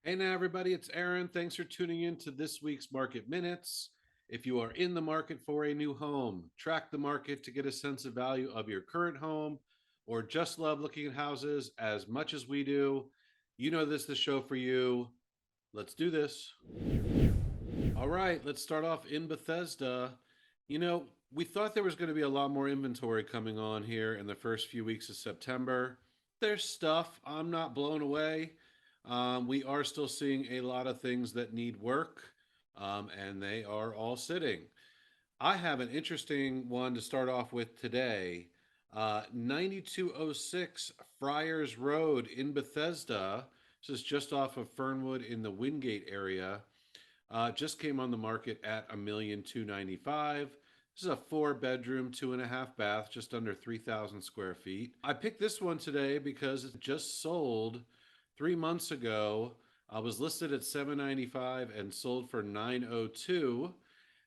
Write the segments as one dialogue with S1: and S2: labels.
S1: Hey now, everybody, it's Aaron. Thanks for tuning in to this week's Market Minutes. If you are in the market for a new home, track the market to get a sense of value of your current home, or just love looking at houses as much as we do, you know this is the show for you. Let's do this. All right, let's start off in Bethesda. You know, we thought there was going to be a lot more inventory coming on here in the first few weeks of September. There's stuff. I'm not blown away. We are still seeing a lot of things that need work, and they are all sitting. I have an interesting one to start off with today. 9206 Friars Road in Bethesda. This is just off of Fernwood in the Wingate area. Just came on the market at 1,295,000. This is a 4 bedroom, 2.5 bath, just under 3,000 square feet. I picked this one today because it just sold 3 months ago. I was listed at 795 and sold for 902.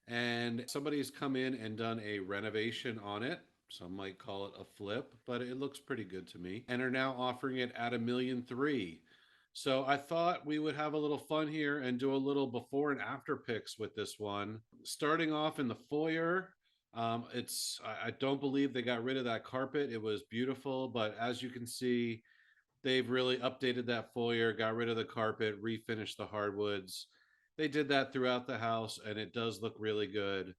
S1: And somebody's come in and done a renovation on it. Some might call it a flip, but it looks pretty good to me. And are now offering it at 1,300,000. So I thought we would have a little fun here and do a little before and after pics with this one. Starting off in the foyer, I don't believe they got rid of that carpet. It was beautiful, but as you can see, they've really updated that foyer, got rid of the carpet, refinished the hardwoods. They did that throughout the house, and it does look really good.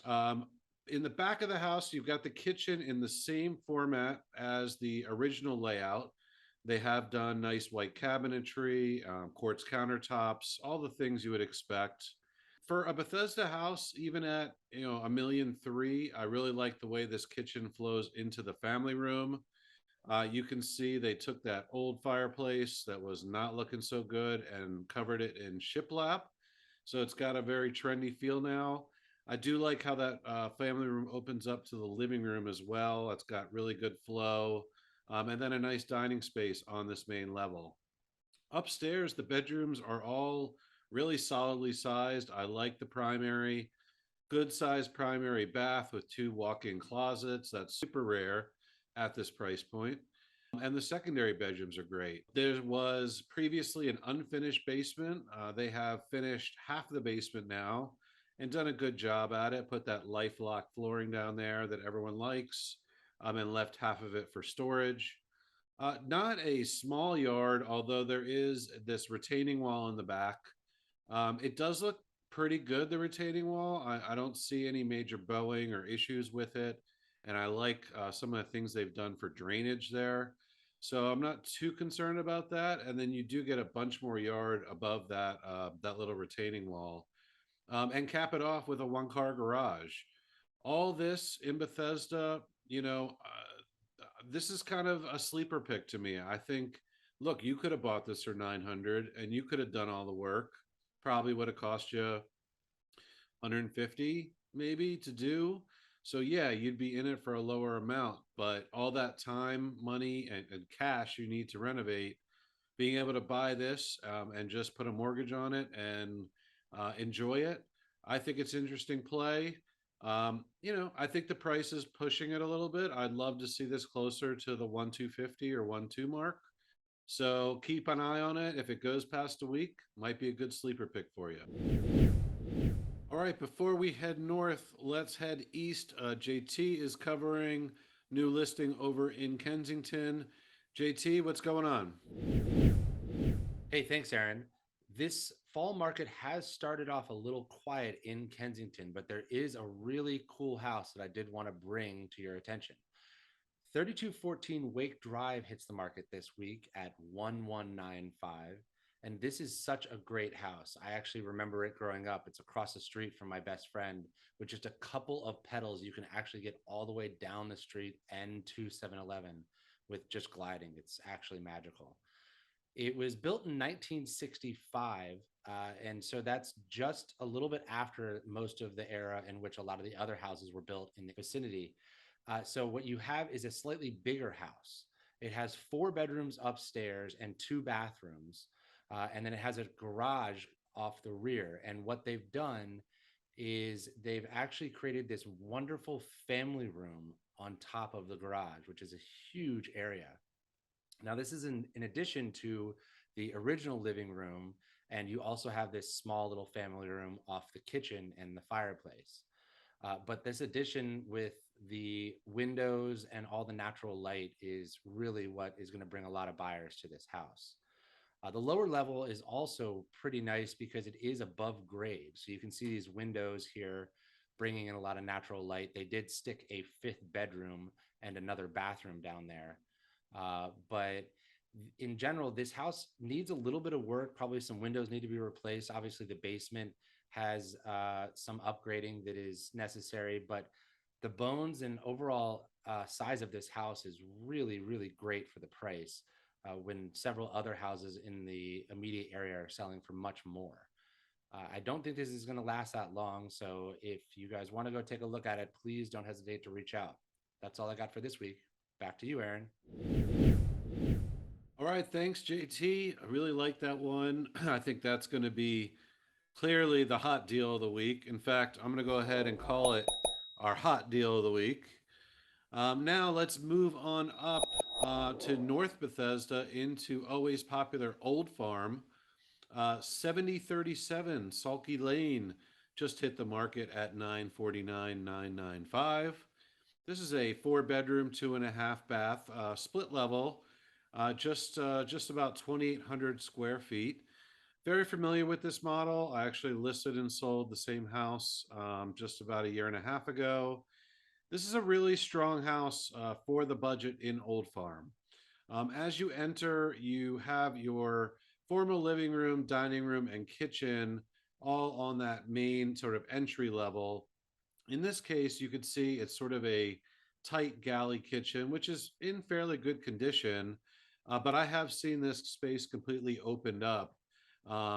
S1: Um, in the back of the house, you've got the kitchen in the same format as the original layout. They have done nice white cabinetry, quartz countertops, all the things you would expect. For a Bethesda house, even at 1,300,000, I really like the way this kitchen flows into the family room. You can see they took that old fireplace that was not looking so good and covered it in shiplap. So it's got a very trendy feel now. I do like how that family room opens up to the living room as well. It's got really good flow. And then a nice dining space on this main level. Upstairs, the bedrooms are all really solidly sized. I like the primary, good sized primary bath with 2 walk in closets. That's super rare at this price point. And the secondary bedrooms are great. There was previously an unfinished basement. They have finished half of the basement now and done a good job at it. Put that LifeLock flooring down there that everyone likes, and left half of it for storage. Not a small yard, although there is this retaining wall in the back. It does look pretty good, the retaining wall. I don't see any major bowing or issues with it. And I like some of the things they've done for drainage there. So I'm not too concerned about that. And then you do get a bunch more yard above that little retaining wall, and cap it off with a 1 car garage. All this in Bethesda, this is kind of a sleeper pick to me. I think, look, you could have bought this for 900 and you could have done all the work. Probably would have cost you 150 maybe to do. So yeah, you'd be in it for a lower amount, but all that time, money, and cash you need to renovate, being able to buy this, and just put a mortgage on it and enjoy it. I think it's interesting play. I think the price is pushing it a little bit. I'd love to see this closer to the 1,250 or 1,2 mark. So keep an eye on it. If it goes past a week, might be a good sleeper pick for you. All right, before we head north, let's head east. JT is covering new listing over in Kensington. JT, what's going on?
S2: Hey, thanks, Aaron. This fall market has started off a little quiet in Kensington, but there is a really cool house that I did want to bring to your attention. 3214 Wake Drive hits the market this week at 1195. And this is such a great house. I actually remember it growing up. It's across the street from my best friend, with just a couple of pedals. You can actually get all the way down the street and to 7-Eleven with just gliding. It's actually magical. It was built in 1965, and so that's just a little bit after most of the era in which a lot of the other houses were built in the vicinity. So what you have is a slightly bigger house. It has 4 bedrooms upstairs and 2 bathrooms, and then it has a garage off the rear. And what they've done is they've actually created this wonderful family room on top of the garage, which is a huge area. Now, this is in addition to the original living room, and you also have this small little family room off the kitchen and the fireplace. But this addition with the windows and all the natural light is really what is going to bring a lot of buyers to this house. The lower level is also pretty nice because it is above grade. So you can see these windows here bringing in a lot of natural light. They did stick a fifth bedroom and another bathroom down there. But in general, this house needs a little bit of work. Probably some windows need to be replaced. Obviously, the basement has some upgrading that is necessary, but the bones and overall size of this house is really, really great for the price when several other houses in the immediate area are selling for much more. I don't think this is going to last that long. So if you guys want to go take a look at it, please don't hesitate to reach out. That's all I got for this week. Back to you, Aaron.
S1: All right, thanks, JT. I really like that one. I think that's going to be clearly the hot deal of the week. In fact, I'm going to go ahead and call it our hot deal of the week. Now let's move on up to North Bethesda into always popular Old Farm. 7037 Salky Lane just hit the market at 949,995. This is a 4 bedroom, 2.5 bath, split level, just about 2,800 square feet. Very familiar with this model. I actually listed and sold the same house just about a year and a half ago. This is a really strong house for the budget in Old Farm. As you enter, you have your formal living room, dining room, and kitchen all on that main sort of entry level. In this case, you could see it's sort of a tight galley kitchen, which is in fairly good condition. But I have seen this space completely opened up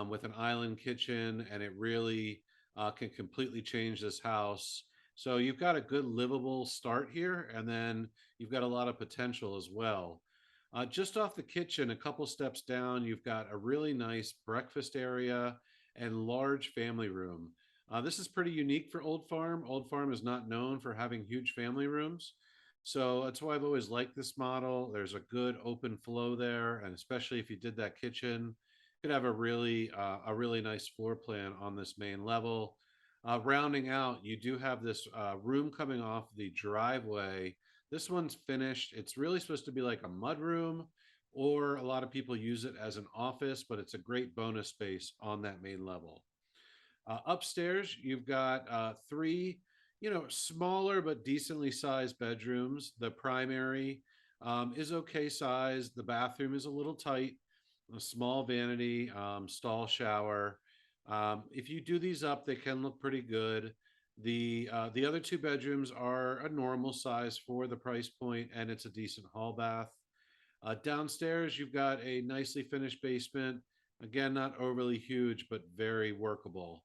S1: with an island kitchen, and it really can completely change this house. So you've got a good livable start here, and then you've got a lot of potential as well. Just off the kitchen, a couple steps down, you've got a really nice breakfast area and large family room. This is pretty unique for Old Farm. Old Farm is not known for having huge family rooms. So that's why I've always liked this model. There's a good open flow there, and especially if you did that kitchen, you could have a really nice floor plan on this main level. Rounding out, you do have this room coming off the driveway. This one's finished. It's really supposed to be like a mud room, or a lot of people use it as an office, but it's a great bonus space on that main level. Upstairs, you've got three, smaller but decently sized bedrooms. The primary is okay size. The bathroom is a little tight, a small vanity, stall shower. If you do these up, they can look pretty good. The other two bedrooms are a normal size for the price point, and it's a decent hall bath. Downstairs, you've got a nicely finished basement. Again, not overly huge, but very workable.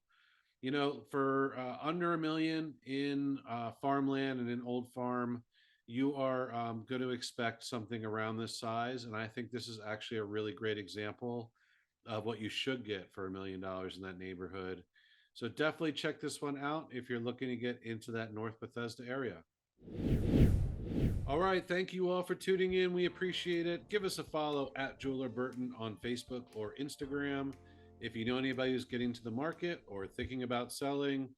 S1: For under 1 million in farmland and in Old Farm, you are going to expect something around this size. And I think this is actually a really great example of what you should get for $1 million in that neighborhood. So definitely check this one out if you're looking to get into that North Bethesda area. All right. Thank you all for tuning in. We appreciate it. Give us a follow at Jeweler Burton on Facebook or Instagram. If you know anybody who's getting to the market or thinking about selling,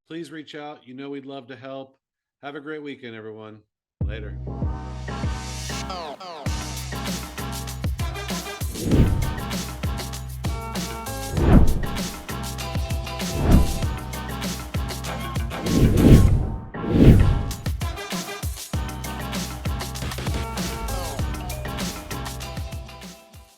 S1: please reach out. We'd love to help. Have a great weekend, everyone. Later.